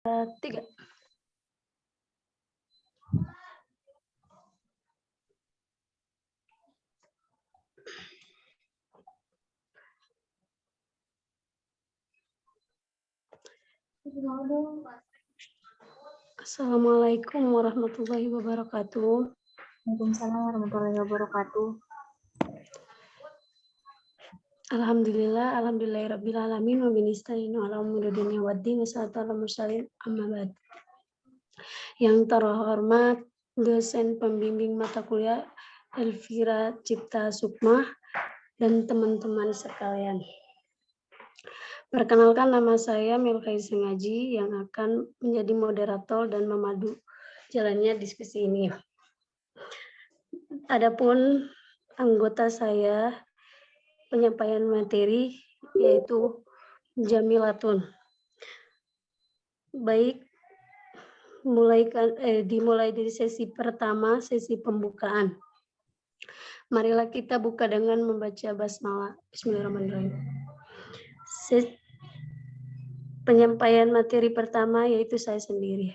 3. Assalamualaikum warahmatullahi wabarakatuh. Waalaikumsalam warahmatullahi wabarakatuh. Alhamdulillahirabbil alamin wa binista'inu ala umuri dunya waddin wassalatu ala mursalin amma ba'd. Yang terhormat dosen pembimbing mata kuliah Elvira Cipta Sukma dan teman-teman sekalian. Perkenalkan, nama saya Melkai Sengaji yang akan menjadi moderator dan memadu jalannya diskusi ini. Adapun anggota saya penyampaian materi yaitu Jamilatun. Baik, dimulai dari sesi pertama, sesi pembukaan. Marilah kita buka dengan membaca basmalah. Bismillahirrahmanirrahim. Penyampaian materi pertama yaitu saya sendiri.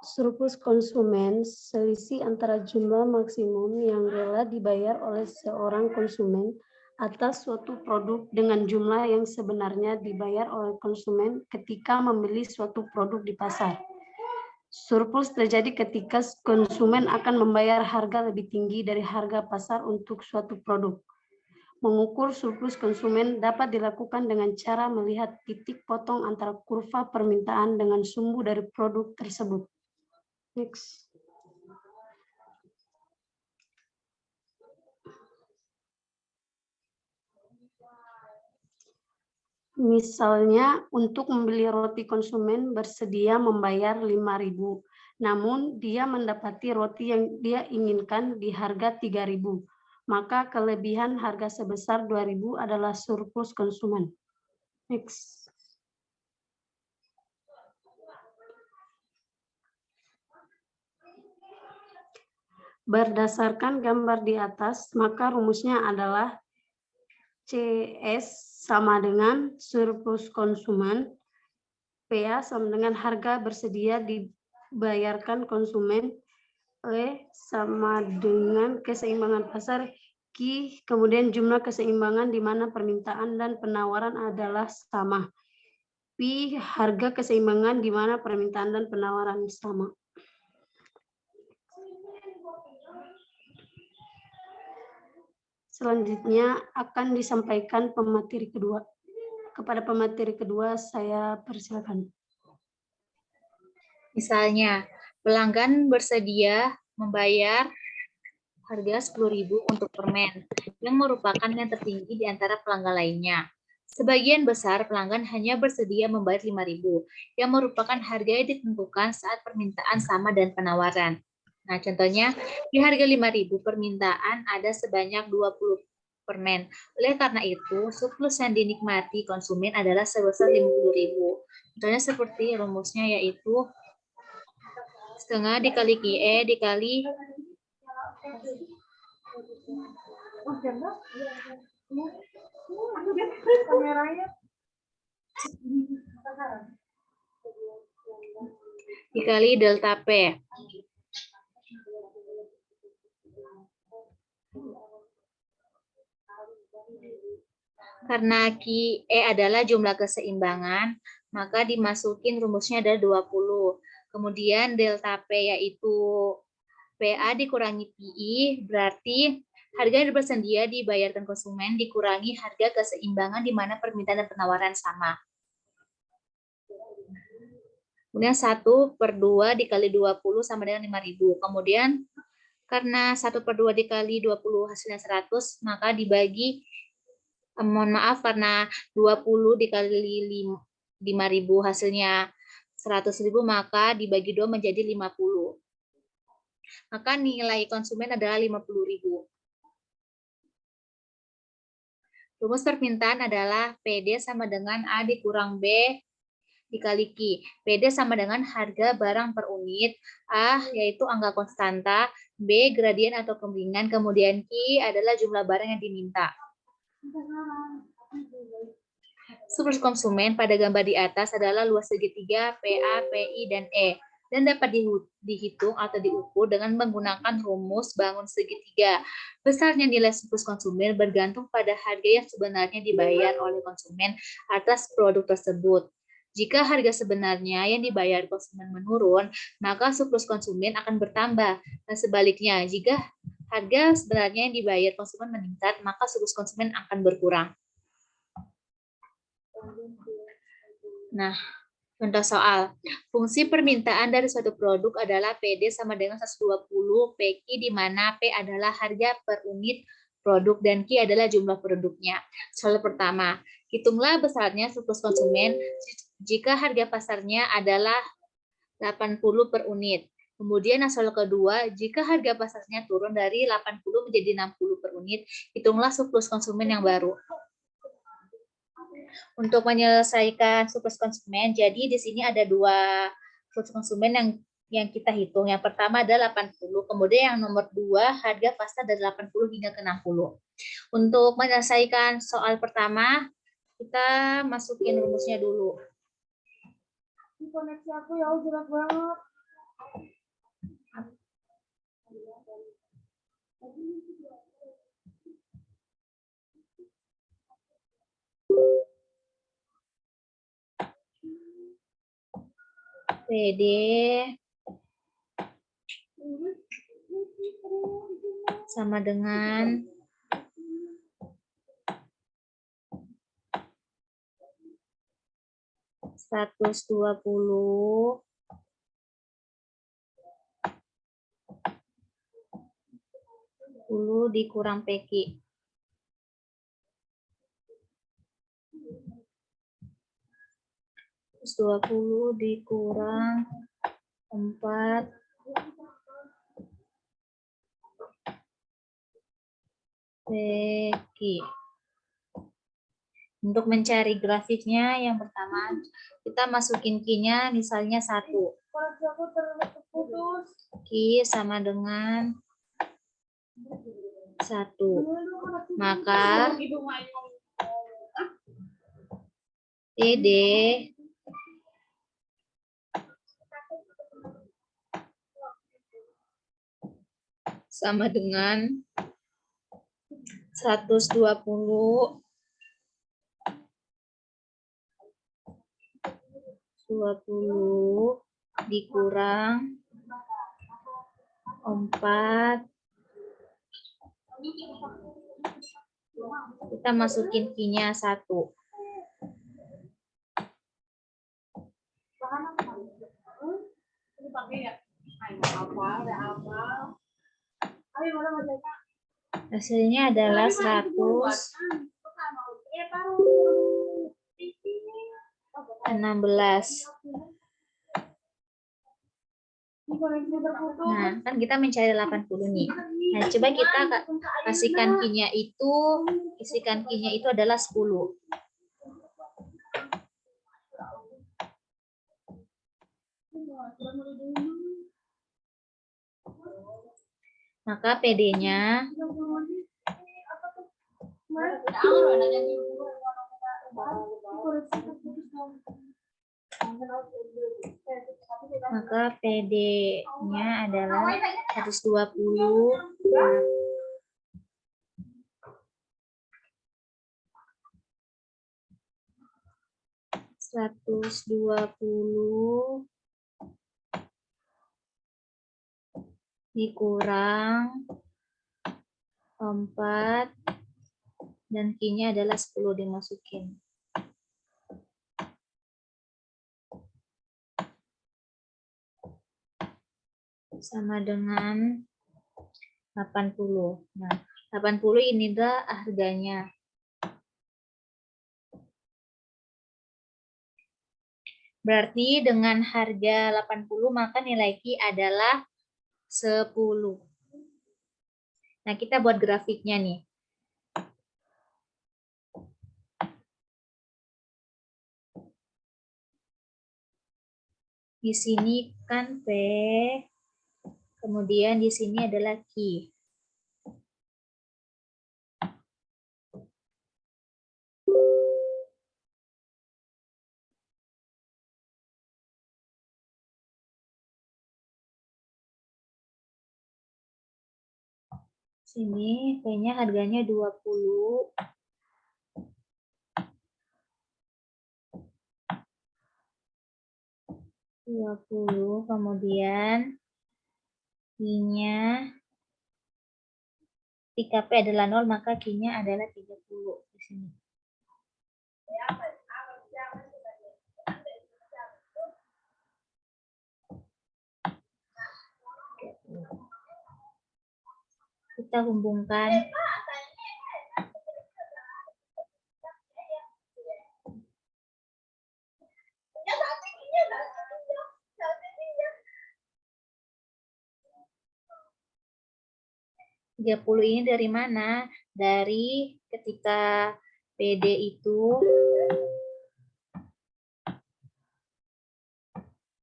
Surplus konsumen, selisih antara jumlah maksimum yang rela dibayar oleh seorang konsumen atas suatu produk dengan jumlah yang sebenarnya dibayar oleh konsumen ketika membeli suatu produk di pasar. Surplus terjadi ketika konsumen akan membayar harga lebih tinggi dari harga pasar untuk suatu produk. Mengukur surplus konsumen dapat dilakukan dengan cara melihat titik potong antara kurva permintaan dengan sumbu dari produk tersebut. Next. Misalnya, untuk membeli roti konsumen bersedia membayar 5.000, namun dia mendapati roti yang dia inginkan di harga 3.000. Maka kelebihan harga sebesar 2.000 adalah surplus konsumen. Next. Berdasarkan gambar di atas, maka rumusnya adalah CS sama dengan surplus konsumen, PA sama dengan harga bersedia dibayarkan konsumen, E sama dengan keseimbangan pasar, Q kemudian jumlah keseimbangan di mana permintaan dan penawaran adalah sama, P harga keseimbangan di mana permintaan dan penawaran sama. Selanjutnya akan disampaikan pemateri kedua. Kepada pemateri kedua saya persilakan. Misalnya, pelanggan bersedia membayar harga 10.000 untuk permen, yang merupakan yang tertinggi di antara pelanggan lainnya. Sebagian besar pelanggan hanya bersedia membayar 5.000, yang merupakan harga yang ditentukan saat permintaan sama dan penawaran. Nah, contohnya, di harga 5.000 permintaan ada sebanyak 20 permen. Oleh karena itu, surplus yang dinikmati konsumen adalah sebesar 50.000. Contohnya seperti rumusnya yaitu setengah dikali QE dikali dikali delta P. Karena QE adalah jumlah keseimbangan, maka dimasukin rumusnya ada 20. Kemudian delta P yaitu PA dikurangi PI, berarti harga yang bersedia dibayarkan konsumen dikurangi harga keseimbangan di mana permintaan dan penawaran sama. Kemudian 1/2 dikali 20 sama dengan 5.000. Kemudian karena 1/2 dikali 20 hasilnya 100, maka dibagi, karena 20 dikali 5.000 hasilnya 100.000, maka dibagi 2 menjadi 50. Maka nilai konsumen adalah 50.000. Rumus permintaan adalah PD sama dengan A dikurang B dikali Q. PD sama dengan harga barang per unit, A yaitu angka konstanta, B gradien atau kemiringan, kemudian Q adalah jumlah barang yang diminta. Surplus konsumen pada gambar di atas adalah luas segitiga PA, PI, dan E, dan dapat dihitung atau diukur dengan menggunakan rumus bangun segitiga. Besarnya nilai surplus konsumen bergantung pada harga yang sebenarnya dibayar oleh konsumen atas produk tersebut. Jika harga sebenarnya yang dibayar konsumen menurun, maka surplus konsumen akan bertambah. Dan sebaliknya, jika harga sebenarnya yang dibayar konsumen meningkat, maka surplus konsumen akan berkurang. Nah, contoh soal. Fungsi permintaan dari suatu produk adalah PD sama dengan 120 PQ, di mana P adalah harga per unit produk dan Q adalah jumlah produknya. Soal pertama, hitunglah besarnya surplus konsumen jika harga pasarnya adalah 80 per unit. Kemudian soal kedua, jika harga pasarnya turun dari 80 menjadi 60 per unit, hitunglah surplus konsumen yang baru. Untuk menyelesaikan surplus konsumen, jadi di sini ada dua surplus konsumen yang kita hitung. Yang pertama adalah 80, kemudian yang nomor 2 harga pasar dari 80 hingga ke 60. Untuk menyelesaikan soal pertama, kita masukin rumusnya dulu. Koneksi aku ya jelek banget. PD sama dengan 120 dikurang PQ. 120 dikurang 4 PQ. Untuk mencari grafiknya, yang pertama kita masukin Q-nya misalnya 1. Q sama dengan 1. Maka PD sama dengan 120 dikurang 4. Kita masukin Q-nya 1. Hasilnya adalah 116. Nah, kan kita mencari 80 nih. Nah, coba kita kasihkan Q-nya itu, isikan Q-nya itu adalah 10. Maka PD-nya adalah 120 dikurang 4 dan Q-nya adalah 10 dimasukin. Sama dengan 80. Nah, 80 ini adalah harganya. Berarti dengan harga 80 maka nilai Q adalah 10. Nah, kita buat grafiknya nih. Di sini kan P, kemudian di sini adalah Q. Sini kayaknya harganya 20. Kemudian Q-nya ketika P adalah 0 maka Q-nya adalah 30 di sini. Kita hubungkan ini dari mana? Dari ketika PD itu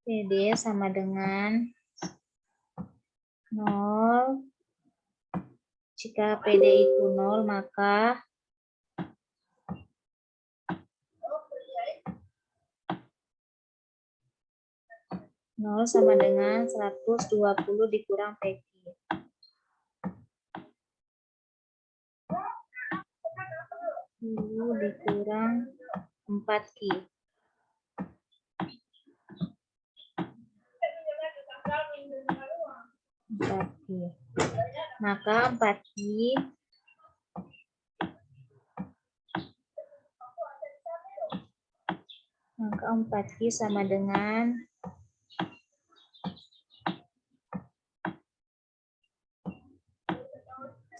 PD sama dengan 0. Jika PD itu 0 maka sama dengan 120 dikurang PQ. Dikurang 4Q. Maka 4Q sama dengan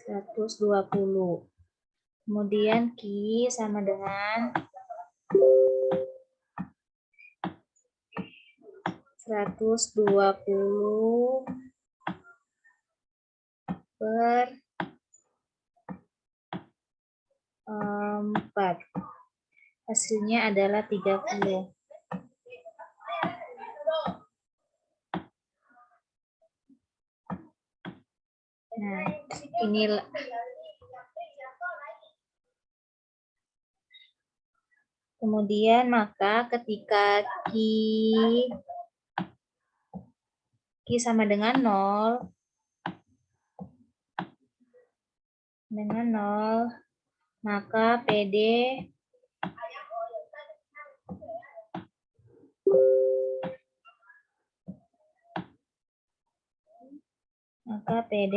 120. Kemudian Q sama dengan 120 per 4. Hasilnya adalah 30. Nah, inilah kemudian maka ketika Q sama dengan 0 maka PD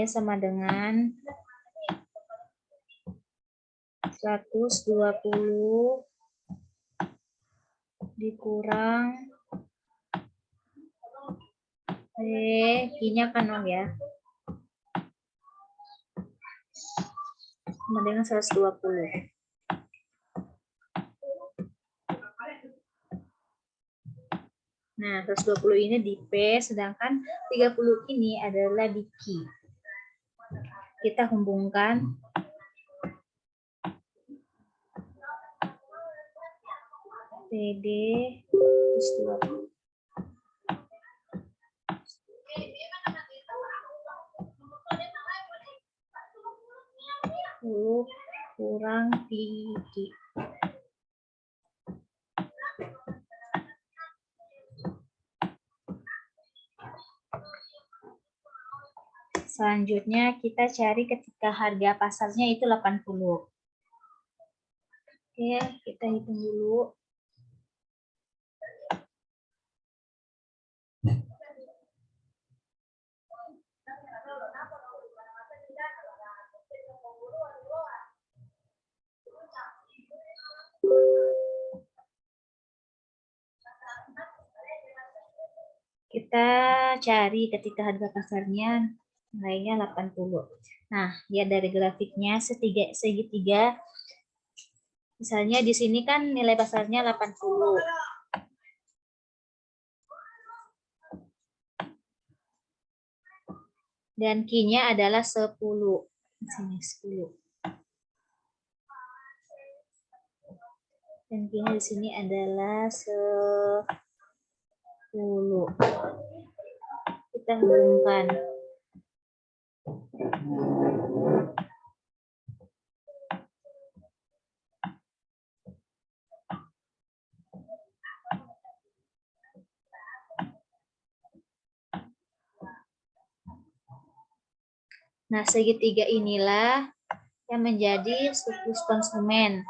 sama dengan 120 dikurang Q-nya kan 0 ya. Sama dengan 120. Nah, 120 ini di P, sedangkan 30 ini adalah di Q. Kita hubungkan PD plus 20. Kurang Q. Selanjutnya kita cari ketika harga pasarnya itu 80. Oke, kita hitung dulu. Kita cari ketika harga pasarnya nilainya 80. Nah, lihat dari grafiknya segitiga. Misalnya di sini kan nilai pasarnya 80. Dan Q-nya adalah 10. Di sini 10. Dan Q-nya di sini adalah 10. Kita hubungkan. Nah, segitiga inilah yang menjadi surplus konsumen.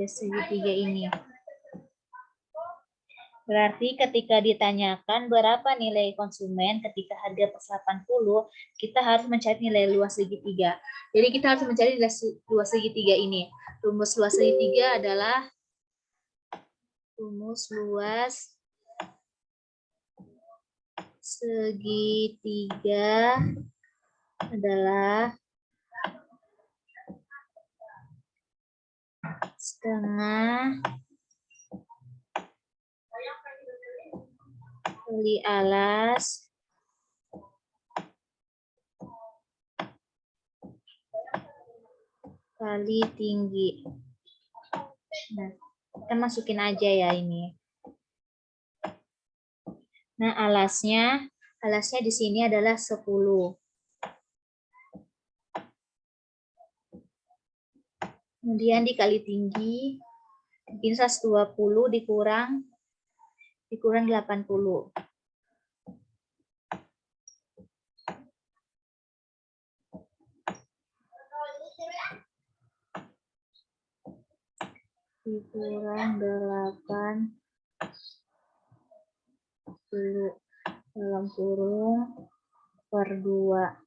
Segitiga ini. Berarti ketika ditanyakan berapa nilai konsumen ketika harga plus 80, kita harus mencari nilai luas segitiga. Jadi kita harus mencari nilai luas segitiga ini. Rumus luas segitiga adalah rumus luas segitiga adalah setengah kali alas kali tinggi. Nah, kita masukin aja ya ini. Nah, alasnya di sini adalah 10. Kemudian dikali tinggi, mungkin 120 dikurang 80. Dikurang 80 dalam kurung per 2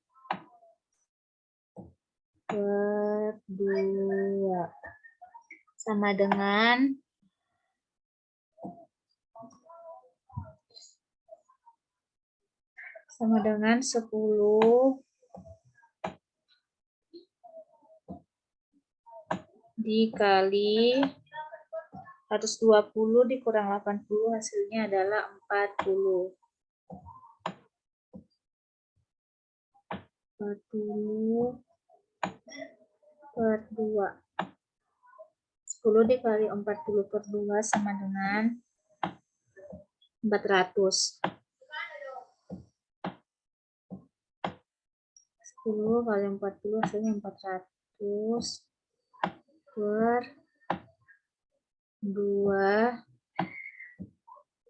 sama dengan 10 dikali 120 dikurang 80 hasilnya adalah 40. 40 per 2. 10 dikali 40 per 2 sama dengan 400. 10 kali 40 hasilnya 400 per 2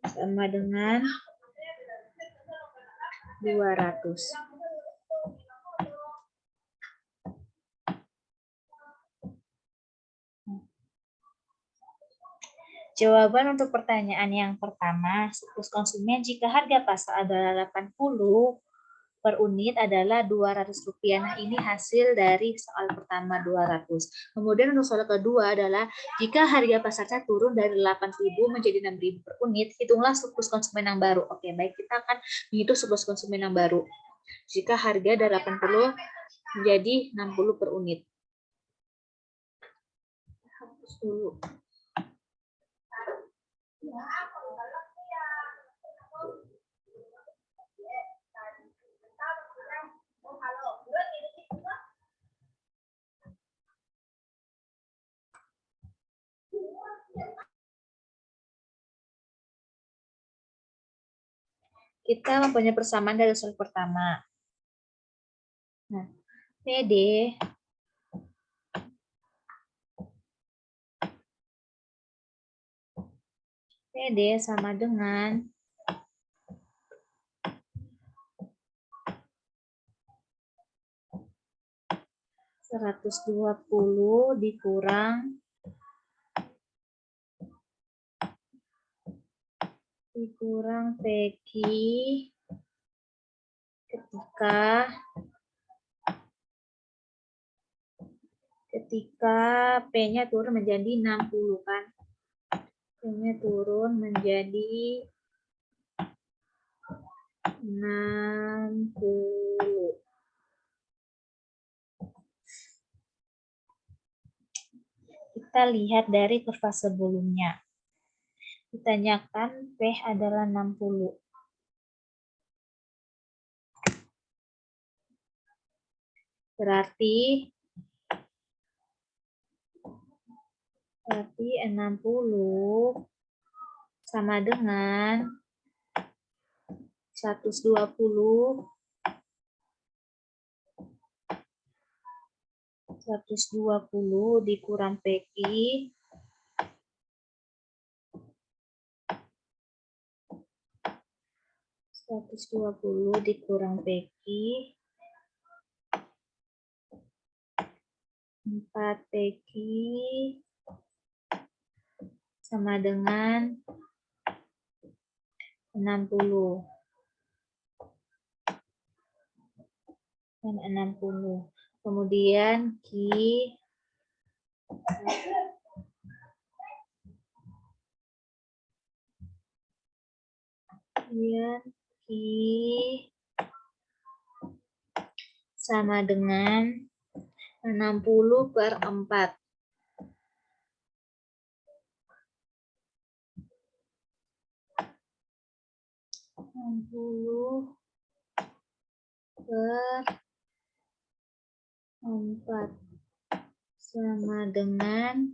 sama dengan 200. Jawaban untuk pertanyaan yang pertama, surplus konsumen jika harga pasar adalah 80 per unit adalah Rp200. Nah, ini hasil dari soal pertama 200. Kemudian untuk soal kedua adalah jika harga pasarnya turun dari 8.000 menjadi 6.000 per unit, hitunglah surplus konsumen yang baru. Oke, baik, kita akan menghitung surplus konsumen yang baru. Jika harga dari 80 menjadi 60 per unit. Hapus dulu. Kita mempunyai persamaan dari soal pertama. Nah, PD sama dengan 120 dikurang PQ ketika P-nya turun menjadi 60 kan. P-nya turun menjadi 60. Kita lihat dari kurva sebelumnya. Ditanyakan P adalah 60. Berarti 60 sama dengan 120 dikurang PQ 120 dikurang PQ 4 PQ sama dengan 60 dan 60. Kemudian Q sama dengan 60/4. 60/4 sama dengan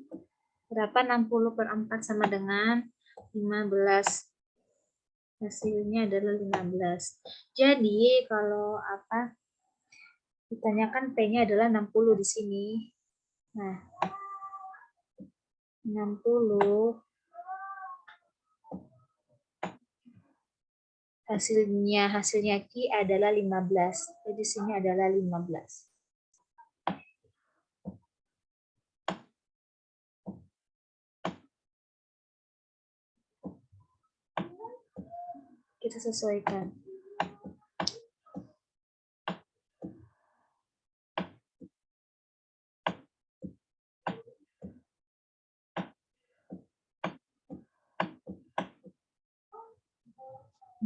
berapa? 60/4 sama dengan 15. Hasilnya adalah 15. Jadi kalau ditanyakan P-nya adalah 60 di sini. Nah, 60 hasilnya Q adalah 15. Jadi di sini adalah 15. Kita sesuaikan.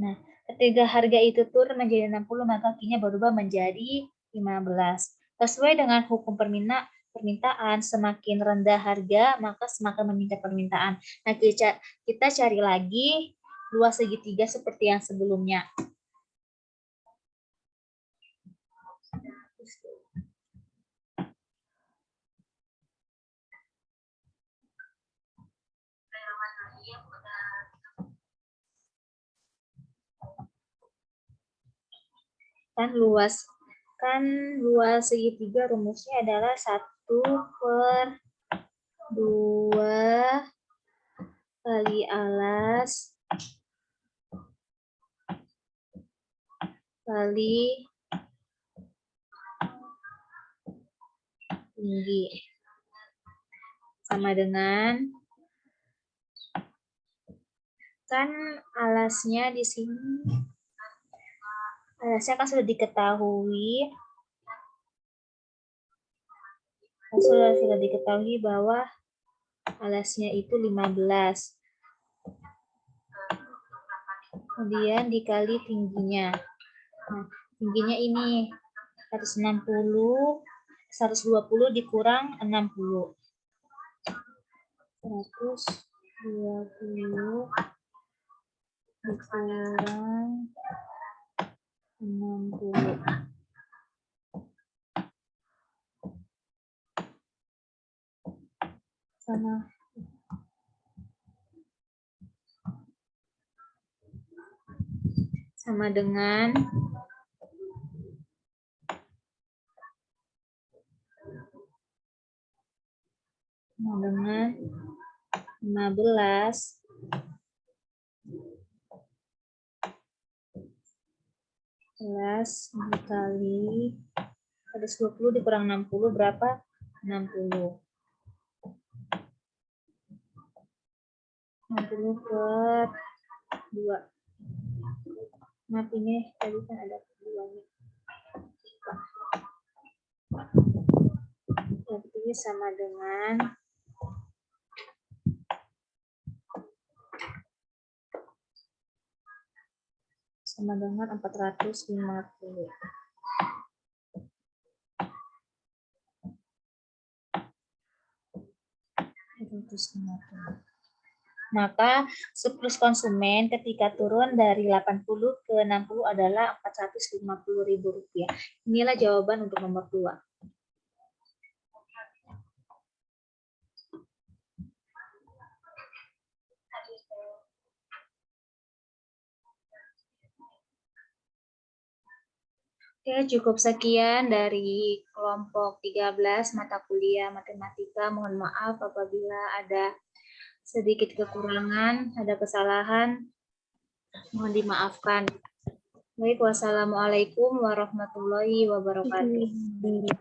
Nah, ketika harga itu turun menjadi 60, maka Q-nya berubah menjadi 15. Sesuai dengan hukum permintaan, semakin rendah harga, maka semakin meningkat permintaan. Nah, kita cari lagi luas segitiga seperti yang sebelumnya. Kan luas segitiga rumusnya adalah 1/2 kali alas kali tinggi sama dengan, kan alasnya di sini, alasnya kan sudah diketahui, bahwa alasnya itu 15. Kemudian dikali tingginya. Nah, tingginya ini 120 dikurang 60. 120 dikurang 60. Sama dengan 15 dikali 120 dikurang 60 berapa? 60. 60/2. Maaf, ini tadi kan ada keduanya. Ini sama dengan 450. Maka surplus konsumen ketika turun dari 80 ke 60 adalah Rp450.000. Inilah jawaban untuk nomor 2. Oke, cukup sekian dari kelompok 13 mata kuliah matematika. Mohon maaf apabila ada sedikit kekurangan, ada kesalahan, mohon dimaafkan. Baik, wassalamualaikum warahmatullahi wabarakatuh. Iya.